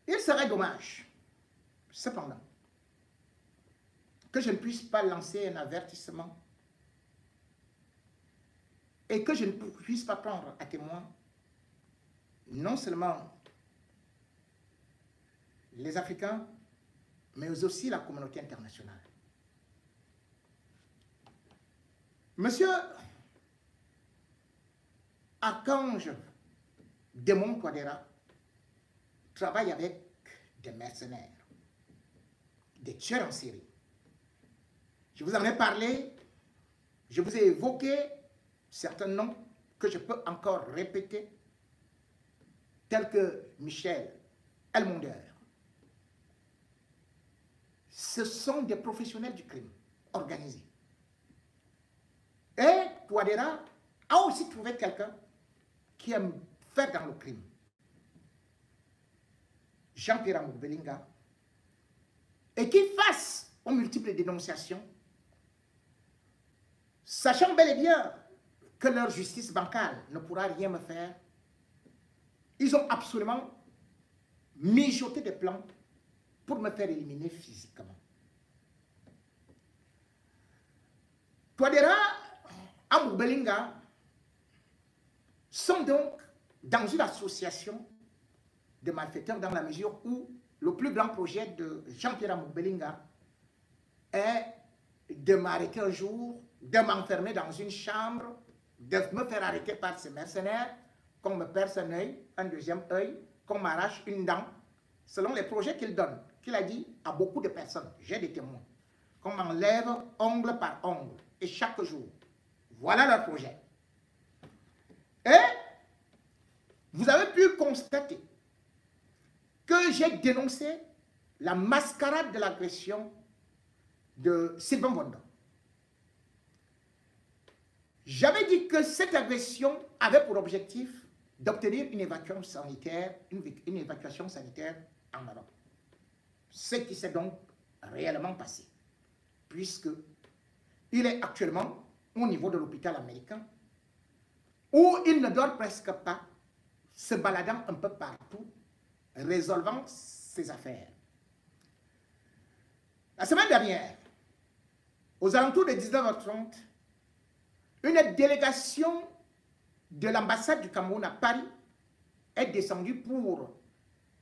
Il serait dommage, cependant, que je ne puisse pas lancer un avertissement et que je ne puisse pas prendre à témoin non seulement les Africains, mais aussi la communauté internationale. Monsieur Archange Démon Touadéra travaille avec des mercenaires, des tueurs en série. Je vous en ai parlé, je vous ai évoqué certains noms que je peux encore répéter, tels que Michel Elmonder. Ce sont des professionnels du crime organisé. Et Touadéra a aussi trouvé quelqu'un qui aime faire dans le crime. Jean-Pierre Belinga, et qui, face aux multiples dénonciations, sachant bel et bien que leur justice bancale ne pourra rien me faire, ils ont absolument mijoté des plans pour me faire éliminer physiquement. Touadéra, Amour Belinga sont donc dans une association de malfaiteurs dans la mesure où le plus grand projet de Jean-Pierre Amour Belinga est de m'arrêter un jour, de m'enfermer dans une chambre, de me faire arrêter par ces mercenaires, qu'on me perce un œil, un deuxième œil, qu'on m'arrache une dent, selon les projets qu'il donne, qu'il a dit à beaucoup de personnes, j'ai des témoins, qu'on m'enlève ongle par ongle, et chaque jour. Voilà leur projet. Et vous avez pu constater que j'ai dénoncé la mascarade de l'agression de Sylvain Wanda. J'avais dit que cette agression avait pour objectif d'obtenir une évacuation sanitaire en Europe. Ce qui s'est donc réellement passé, puisque il est actuellement au niveau de l'hôpital américain, où il ne dort presque pas, se baladant un peu partout, résolvant ses affaires. La semaine dernière, aux alentours de 19h30, une délégation de l'ambassade du Cameroun à Paris est descendue pour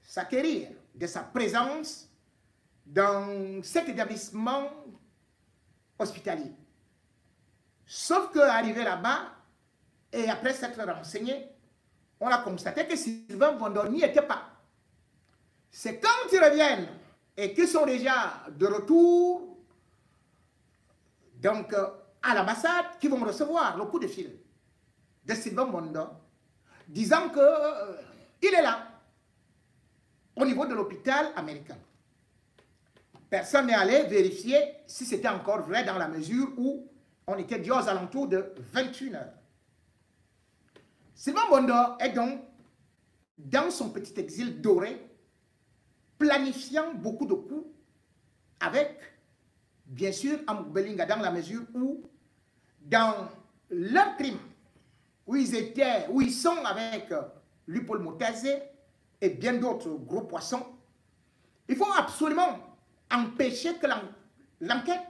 s'acquérir de sa présence dans cet établissement hospitalier. Sauf qu'arrivé là-bas, et après s'être renseigné, on a constaté que Sylvain Wanda n'y était pas. C'est quand ils reviennent et qu'ils sont déjà de retour donc à l'ambassade qu'ils vont recevoir le coup de fil de Sylvain Wanda disant qu'il est là au niveau de l'hôpital américain. Personne n'est allé vérifier si c'était encore vrai dans la mesure où on était déjà aux alentours de 21h. Sylvain Wanda est donc dans son petit exil doré, planifiant beaucoup de coups avec, bien sûr, Amour Belinga, dans la mesure où, dans leur crime, où ils sont avec Lupaul Motazé et bien d'autres gros poissons, il faut absolument empêcher que l'enquête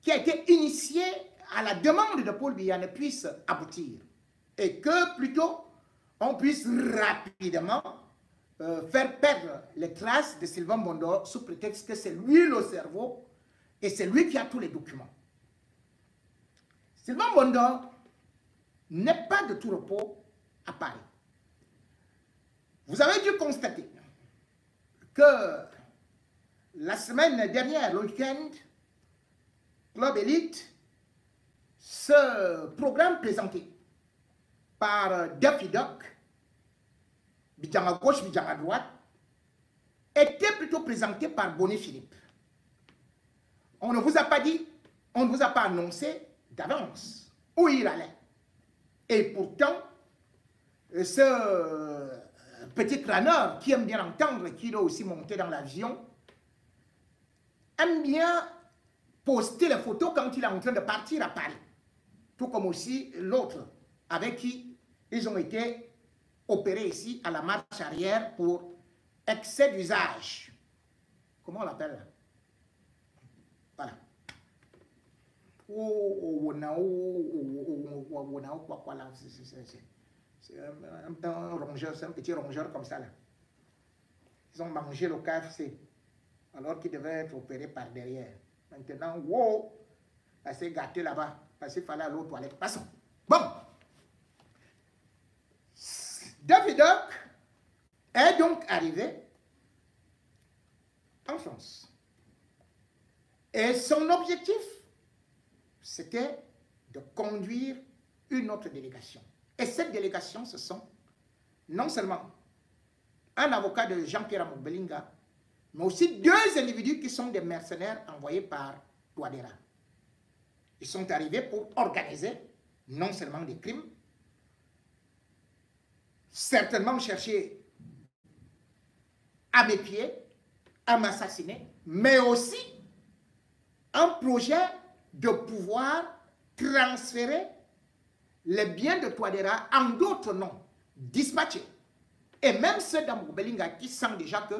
qui a été initiée à la demande de Paul Biya ne puisse aboutir. Et que plutôt on puisse rapidement faire perdre les traces de Sylvain Wanda sous prétexte que c'est lui le cerveau et c'est lui qui a tous les documents. Sylvain Wanda n'est pas de tout repos à Paris. Vous avez dû constater que la semaine dernière, le week-end, Club Elite, ce programme présenté par Daffy Duck, Bidjan à gauche, Bidjan à droite, était plutôt présenté par Bonnet Philippe. On ne vous a pas dit, on ne vous a pas annoncé d'avance où il allait. Et pourtant, ce petit crâneur qui aime bien entendre, qui doit aussi monter dans l'avion, aime bien poster les photos quand il est en train de partir à Paris. Tout comme aussi l'autre avec qui ils ont été opérés ici à la marche arrière pour excès d'usage. Comment on l'appelle? Voilà. C'est un rongeur, c'est un petit rongeur comme ça là. Ils ont mangé le KFC alors qu'ils devaient être opérés par derrière. Maintenant, wow, ça s'est gâté là-bas parce qu'il fallait aller aux toilettes. Passons. Bon. Daffy Duck est donc arrivé en France. Et son objectif, c'était de conduire une autre délégation. Et cette délégation, ce sont non seulement un avocat de Jean-Pierre Amok-Belinga, mais aussi deux individus qui sont des mercenaires envoyés par Touadéra. Ils sont arrivés pour organiser non seulement des crimes, certainement chercher à mes pieds, à m'assassiner, mais aussi un projet de pouvoir transférer les biens de Touadéra en d'autres noms, dispatchés. Et même ceux d'Amok-Belinga qui sentent déjà que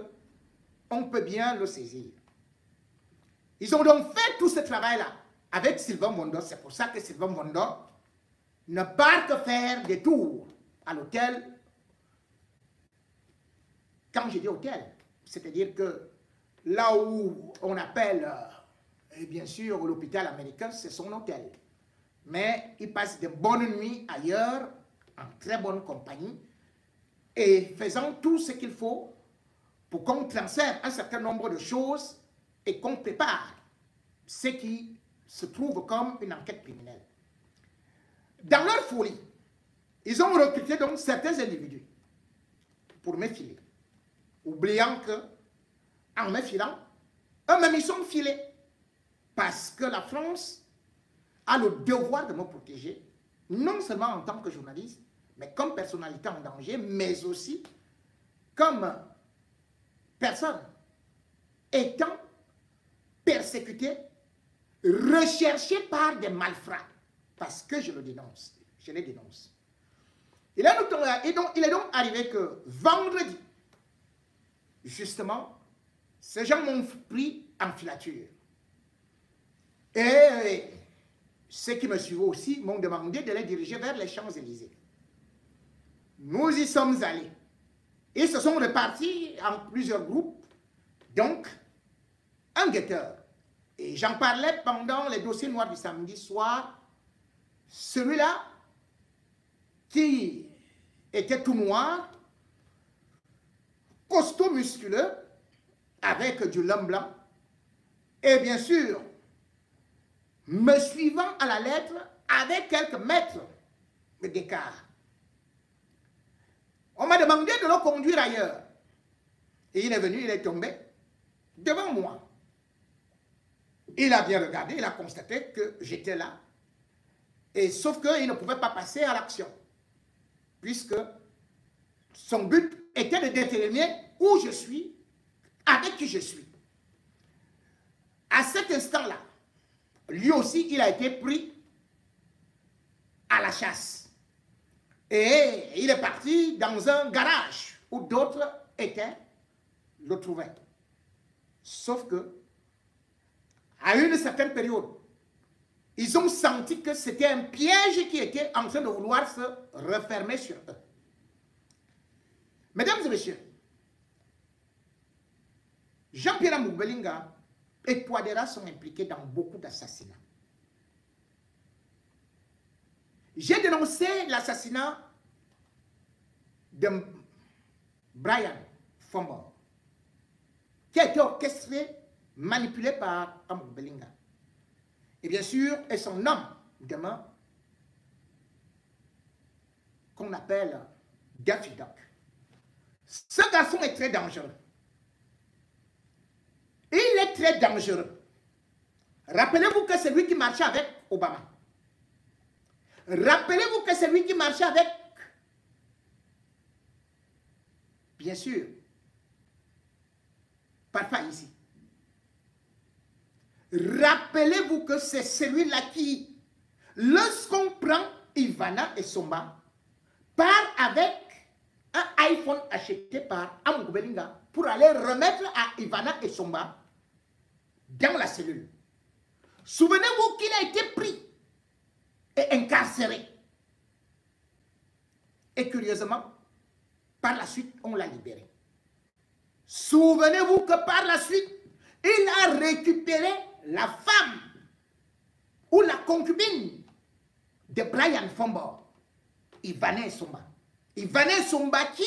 on peut bien le saisir. Ils ont donc fait tout ce travail-là avec Sylvain Mondor. C'est pour ça que Sylvain Mondor ne part que faire des tours à l'hôtel. Quand je dis hôtel, c'est-à-dire que là où on appelle, bien sûr, l'hôpital américain, c'est son hôtel. Mais il passe de bonnes nuits ailleurs, en très bonne compagnie, et faisant tout ce qu'il faut pour qu'on transfère un certain nombre de choses et qu'on prépare ce qui se trouve comme une enquête criminelle. Dans leur folie, ils ont recruté donc certains individus pour me filer, oubliant que, en me filant, eux-mêmes ils sont filés, parce que la France a le devoir de me protéger, non seulement en tant que journaliste, mais comme personnalité en danger, mais aussi comme personne étant persécutée, recherchée par des malfrats, parce que je le dénonce, je les dénonce. Il est donc arrivé que vendredi, justement, ces gens m'ont pris en filature. Et ceux qui me suivaient aussi m'ont demandé de les diriger vers les Champs-Élysées. Nous y sommes allés. Ils se sont répartis en plusieurs groupes. Donc, un guetteur. Et j'en parlais pendant les dossiers noirs du samedi soir. Celui-là, qui était tout noir, costaud musculeux, avec du lin blanc, et bien sûr, me suivant à la lettre avec quelques mètres d'écart. On m'a demandé de le conduire ailleurs. Et il est venu, il est tombé devant moi. Il a bien regardé, il a constaté que j'étais là. Et sauf qu'il ne pouvait pas passer à l'action. Puisque son but était de déterminer où je suis, avec qui je suis. À cet instant-là, lui aussi, il a été pris à la chasse. Et il est parti dans un garage où d'autres étaient, le trouvaient. Sauf que, à une certaine période, ils ont senti que c'était un piège qui était en train de vouloir se refermer sur eux. Mesdames et messieurs, Jean-Pierre Amok-Belinga et Touadéra sont impliqués dans beaucoup d'assassinats. J'ai dénoncé l'assassinat de Brian Fombor, qui a été orchestré, manipulé par Amok-Belinga. Et bien sûr, et son homme demain, qu'on appelle Daffy Duck. Ce garçon est très dangereux. Il est très dangereux. Rappelez-vous que c'est lui qui marchait avec Obama. Rappelez-vous que c'est lui qui marchait avec, bien sûr, parfois ici. Rappelez-vous que c'est celui-là qui, lorsqu'on prend Ivana et Somba, part avec un iPhone acheté par Amougou Belinga pour aller remettre à Ivana et Somba dans la cellule. Souvenez-vous qu'il a été pris et incarcéré. Et curieusement, par la suite, on l'a libéré. Souvenez-vous que par la suite, il a récupéré la femme ou la concubine de Brian Fombor, Ivana Somba. Ivana Somba qui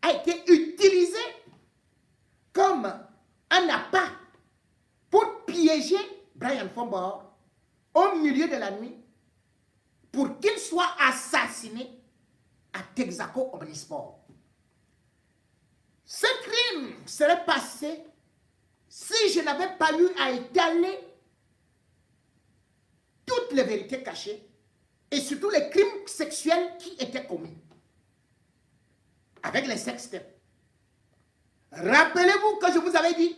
a été utilisé comme un appât pour piéger Brian Fombor au milieu de la nuit pour qu'il soit assassiné à Texaco Omnisport. Ce crime serait passé si je n'avais pas eu à étaler toutes les vérités cachées et surtout les crimes sexuels qui étaient commis avec les sextapes. Rappelez-vous que je vous avais dit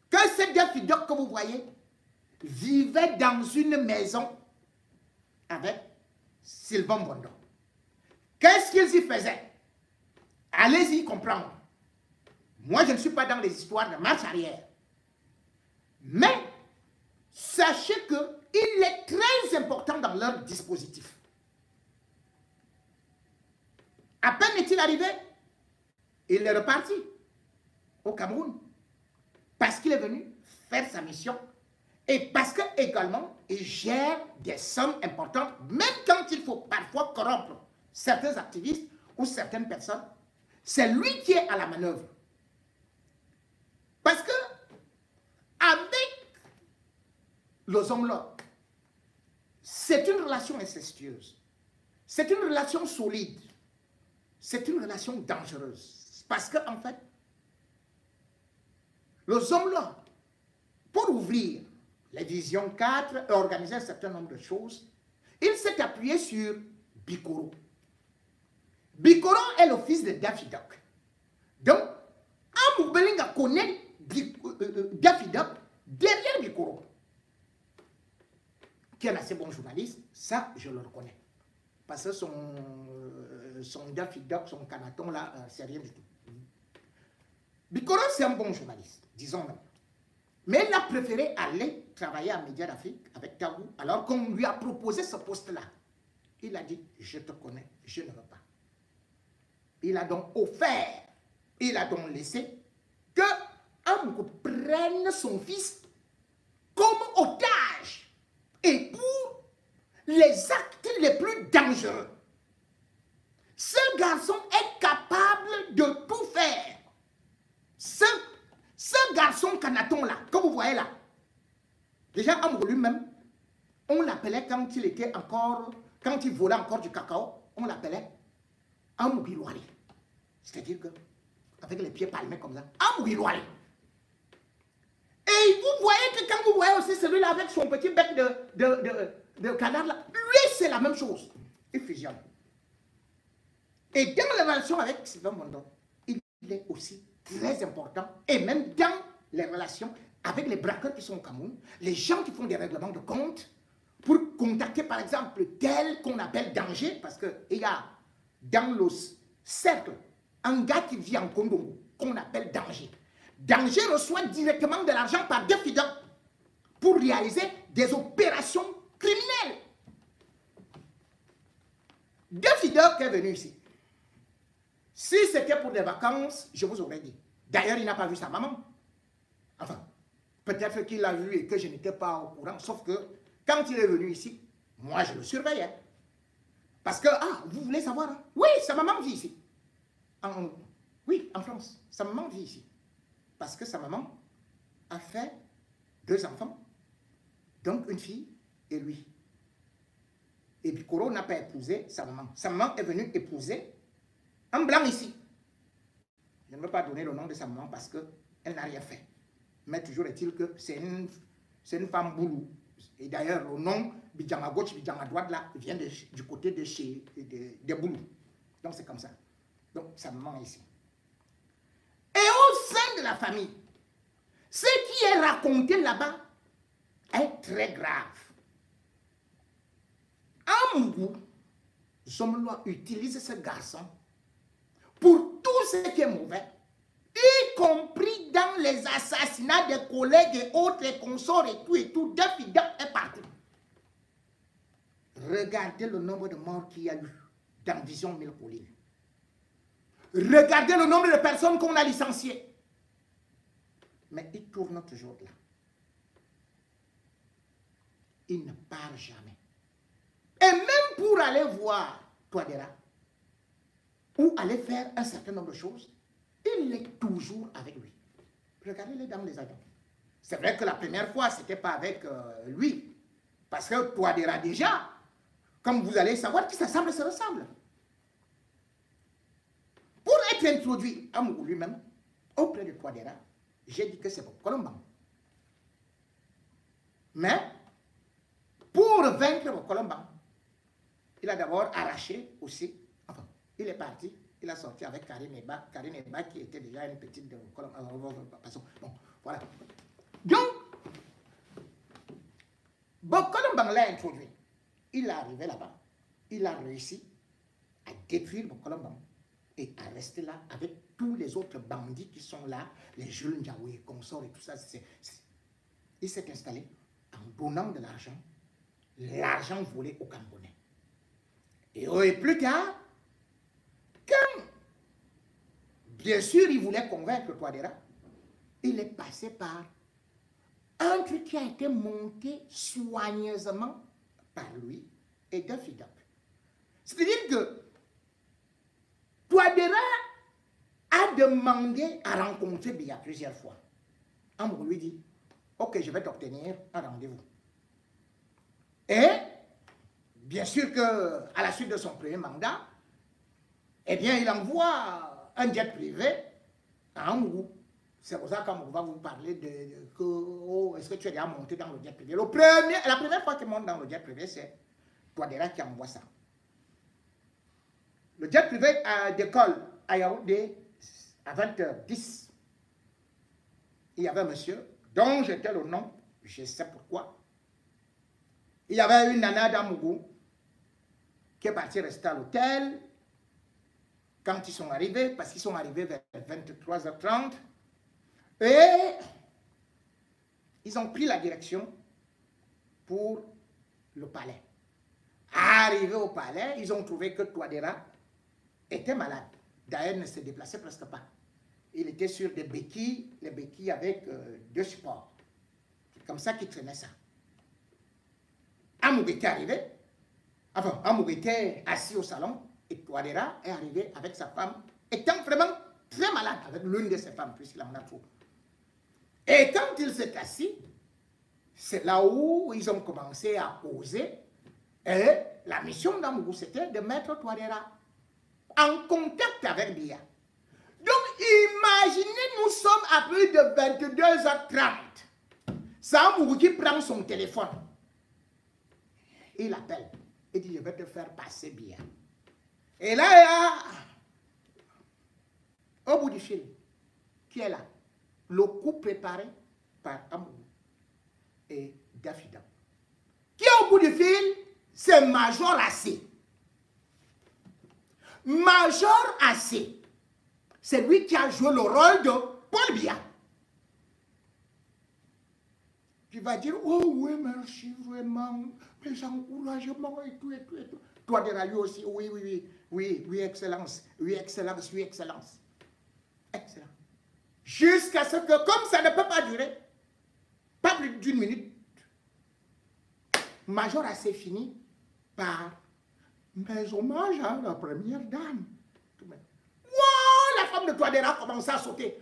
que ces deux filles que vous voyez vivaient dans une maison avec Sylvain Bondo. Qu'est-ce qu'ils y faisaient? Allez-y comprendre. Moi, je ne suis pas dans les histoires de marche arrière. Mais sachez qu'il est très important dans leur dispositif. À peine est-il arrivé, il est reparti au Cameroun. Parce qu'il est venu faire sa mission et parce que également il gère des sommes importantes, même quand il faut parfois corrompre certains activistes ou certaines personnes, c'est lui qui est à la manœuvre. Parce que avec les hommes-là, c'est une relation incestueuse, c'est une relation solide, c'est une relation dangereuse. Parce que en fait, les hommes-là, pour ouvrir les visions 4 et organiser un certain nombre de choses, il s'est appuyé sur Bikoro. Bikoro est le fils de Daffy Duck. Donc, Amougou Belinga connaît Daffy Duck derrière Bikoro, qui est un assez bon journaliste, ça je le reconnais. Parce que son Daffy Duck, son canaton là, c'est rien du tout. Bikoro c'est un bon journaliste, disons-le. Mais il a préféré aller travailler à Média d'Afrique avec Tabou, alors qu'on lui a proposé ce poste-là. Il a dit, je te connais, je ne veux pas. Il a donc offert, il a donc laissé que Amougou prenne son fils comme otage et pour les actes les plus dangereux. Ce garçon est capable de tout faire. Ce garçon canaton-là, que vous voyez là, déjà Amougou lui-même, on l'appelait quand il était encore, quand il volait encore du cacao, on l'appelait Amougou Ilouali. C'est-à-dire que, avec les pieds palmés comme ça, Amougou Ilouali. Et vous voyez que quand vous voyez aussi celui-là avec son petit bec de canard là, lui c'est la même chose. Il fusionne. Et dans la relation avec Sylvain Bondo, il est aussi très important, et même dans les relations avec les braqueurs qui sont au Cameroun, les gens qui font des règlements de compte, pour contacter par exemple tel qu'on appelle danger, parce qu'il y a dans le cercle un gars qui vit en Congo, qu'on appelle danger. Danger reçoit directement de l'argent par Daffy Duck pour réaliser des opérations criminelles. Daffy Duck est venu ici. Si c'était pour des vacances, je vous aurais dit. D'ailleurs, il n'a pas vu sa maman. Enfin, peut-être qu'il l'a vu et que je n'étais pas au courant. Sauf que quand il est venu ici, moi je le surveillais. Parce que, ah, vous voulez savoir, hein? Oui, sa maman vit ici. Oui, en France. Sa maman vit ici. Parce que sa maman a fait 2 enfants. Donc une fille et lui. Et Bikoro n'a pas épousé sa maman. Sa maman est venue épouser un blanc ici. Je ne veux pas donner le nom de sa maman parce qu'elle n'a rien fait. Mais toujours est-il que c'est une femme boulou. Et d'ailleurs, le nom Bidjan à gauche, Bidjan à droite, là, vient du côté des boulous. Donc c'est comme ça. Donc sa maman est ici. Et au sein de la famille, ce qui est raconté là-bas est très grave. Amougou Zomloa utilise ce garçon ce qui est mauvais, y compris dans les assassinats des collègues et autres et consorts et tout, Daffida est parti. Regardez le nombre de morts qu'il y a eu dans Vision 1000 collines. Regardez le nombre de personnes qu'on a licenciées. Mais il tourne toujours là. Il ne part jamais. Et même pour aller voir Touadéra, ou aller faire un certain nombre de choses, il est toujours avec lui. Regardez-les dans les avions. C'est vrai que la première fois, ce n'était pas avec lui. Parce que Touadéra déjà, comme vous allez savoir, qui s'assemble se ressemble. Pour être introduit à Mougou lui-même, auprès de Touadéra, j'ai dit que c'est pour Colomban. Mais, pour vaincre Colomban, il a d'abord arraché aussi, enfin, il est parti, il a sorti avec Karine Eba qui était déjà une petite de Colomban. Bon, voilà. Donc, Colomban l'a introduit. Il est arrivé là-bas, il a réussi à détruire Colomban et à rester là avec tous les autres bandits qui sont là, les Jules Ndiaoui, consorts et tout ça. Il s'est installé en donnant de l'argent volé aux Camerounais. Et plus tard, quand, bien sûr, il voulait convaincre Touadéra, il est passé par un truc qui a été monté soigneusement par lui et Daffida. C'est-à-dire que Touadéra a demandé à rencontrer Biya plusieurs fois. Ambrou lui dit, ok, je vais t'obtenir un rendez-vous. Et, bien sûr qu'à la suite de son premier mandat, eh bien, il envoie un jet privé à Ambrou. C'est pour ça qu'Ambrou va vous parler de que, oh, est-ce que tu es déjà monté dans le jet privé? La première fois qu'il monte dans le jet privé, c'est Touadéra qui envoie ça. Le jet privé décolle à Yaoundé à 20h10. Il y avait un monsieur dont j'étais le nom, je sais pourquoi. Il y avait une nana d'Amougou qui est partie rester à l'hôtel quand ils sont arrivés, parce qu'ils sont arrivés vers 23h30. Et ils ont pris la direction pour le palais. Arrivés au palais, ils ont trouvé que Touadéra était malade. D'ailleurs, ne se déplaçait presque pas. Il était sur des béquilles, les béquilles avec deux supports. C'est comme ça qu'il traînait ça. Amougou était arrivé, enfin, Amougou était assis au salon, et Touadéra est arrivé avec sa femme, étant vraiment très malade, avec l'une de ses femmes, puisqu'il en a trop. Et quand il s'est assis, c'est là où ils ont commencé à causer, et la mission d'Amougou, c'était de mettre Touadéra en contact avec Biya. Donc, imaginez, nous sommes à plus de 22h30. C'est Amougou qui prend son téléphone. Il appelle. Il dit, je vais te faire passer Biya. Et là, il y a, au bout du fil, qui est là? Le coup préparé par Amougou et Daffida. Qui est au bout du fil? C'est Major Assé. Major Assé, c'est lui qui a joué le rôle de Paul Biya. Tu vas dire, oh oui, merci vraiment, mes encouragements et tout, et tout, et tout. Touadéra lui aussi, oui, excellence, oui, excellence, oui, excellence. Excellent. Jusqu'à ce que, comme ça ne peut pas durer, pas plus d'une minute, Major Assé fini par mes hommages à la première dame. Wow, la femme de Touadéra commence à sauter.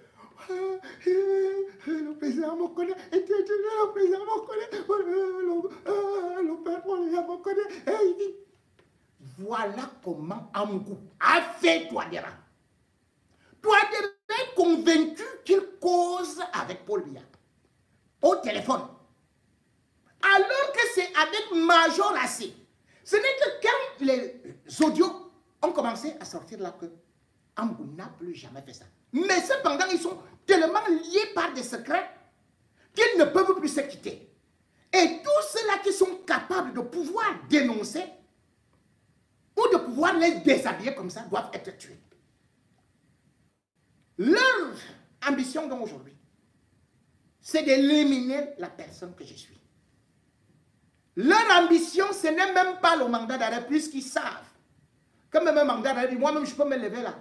Le président me connaît, le président me connaît, le père me connaît. Et il dit, voilà comment Amougou a fait Touadéra. Touadéra est convaincu qu'il cause avec Paul Biya au téléphone. Alors que c'est avec Major Assé. Ce n'est que quand les audios ont commencé à sortir là que Amougou n'a plus jamais fait ça. Mais cependant, ils sont tellement liés par des secrets qu'ils ne peuvent plus se quitter. Et tous ceux-là qui sont capables de pouvoir dénoncer ou de pouvoir les déshabiller comme ça doivent être tués. Leur ambition donc aujourd'hui, c'est d'éliminer la personne que je suis. Leur ambition, ce n'est même pas le mandat d'arrêt, puisqu'ils savent que même un mandat d'arrêt, moi-même je peux me lever là.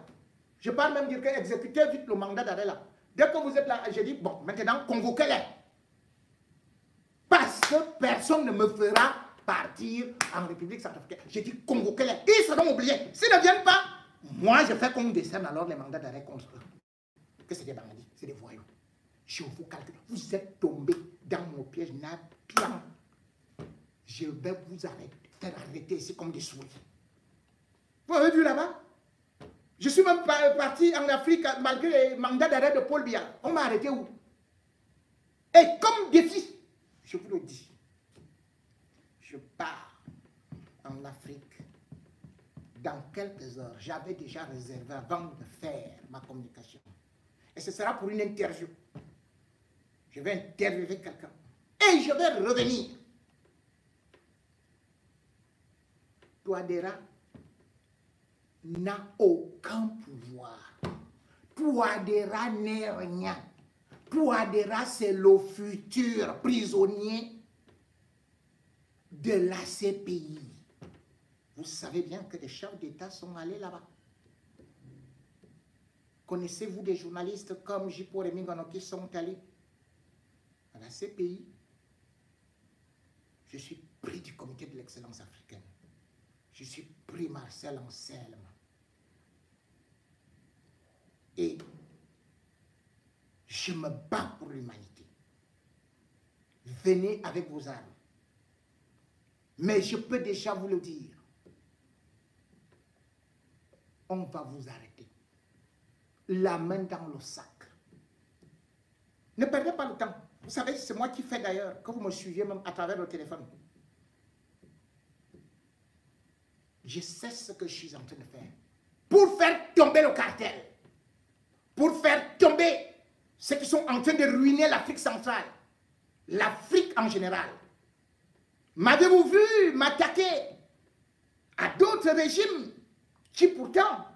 Je parle même dire que exécutez vite le mandat d'arrêt là. Dès que vous êtes là, je dis, bon, maintenant, convoquez-les. Parce que personne ne me fera partir en République centrafricaine. Je dis, convoquez-les. Ils seront oubliés. S'ils ne viennent pas, moi, je fais qu'on décerne alors les mandats d'arrêt contre eux. Que c'est des bandits, c'est des voyous. Je vous calcule. Vous êtes tombés dans mon piège napiant. Je vais vous faire arrêter ici comme des souris. Vous avez vu là-bas? Je suis même parti en Afrique malgré les mandats d'arrêt de Paul Biya. On m'a arrêté où? Et comme défi, je vous le dis, je pars en Afrique dans quelques heures. J'avais déjà réservé avant de faire ma communication. Et ce sera pour une interview. Je vais interviewer quelqu'un. Et je vais revenir. Touadéra n'a aucun pouvoir. Touadéra n'est rien. Touadéra, c'est le futur prisonnier de la CPI. Vous savez bien que les chefs d'État sont allés là-bas. Connaissez-vous des journalistes comme Jipo Remingono qui sont allés à la CPI? Je suis prix du comité de l'excellence africaine. Je suis prix Marcel Anselme. Et je me bats pour l'humanité. Venez avec vos armes. Mais je peux déjà vous le dire. On va vous arrêter. La main dans le sac. Ne perdez pas le temps. Vous savez, c'est moi qui fais d'ailleurs, que vous me suiviez même à travers le téléphone. Je sais ce que je suis en train de faire. Pour faire tomber le cartel. Pour faire tomber ceux qui sont en train de ruiner l'Afrique centrale. L'Afrique en général. M'avez-vous vu m'attaquer à d'autres régimes qui pourtant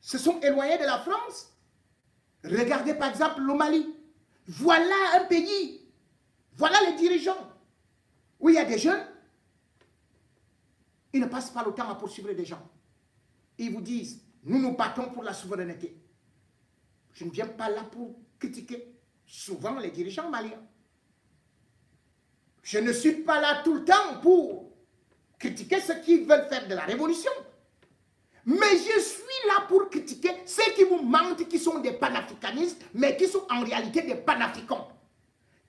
se sont éloignés de la France? Regardez par exemple le Mali. Voilà un pays, voilà les dirigeants, où il y a des jeunes, ils ne passent pas le temps à poursuivre des gens. Ils vous disent, nous nous battons pour la souveraineté. Je ne viens pas là pour critiquer souvent les dirigeants maliens. Je ne suis pas là tout le temps pour critiquer ceux qui veulent faire de la révolution. Mais je suis là pour critiquer ceux qui vous mentent, qui sont des panafricanistes, mais qui sont en réalité des panafricains.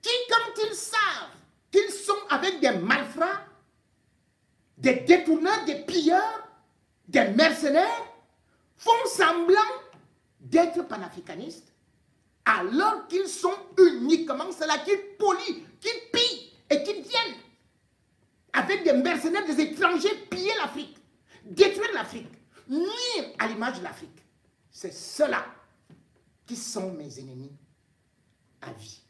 Qui, quand ils savent qu'ils sont avec des malfrats, des détourneurs, des pilleurs, des mercenaires, font semblant d'être panafricanistes, alors qu'ils sont uniquement ceux-là qui polient, qui pillent et qui viennent avec des mercenaires, des étrangers, piller l'Afrique, détruire l'Afrique, nuire à l'image de l'Afrique. C'est ceux-là qui sont mes ennemis à vie.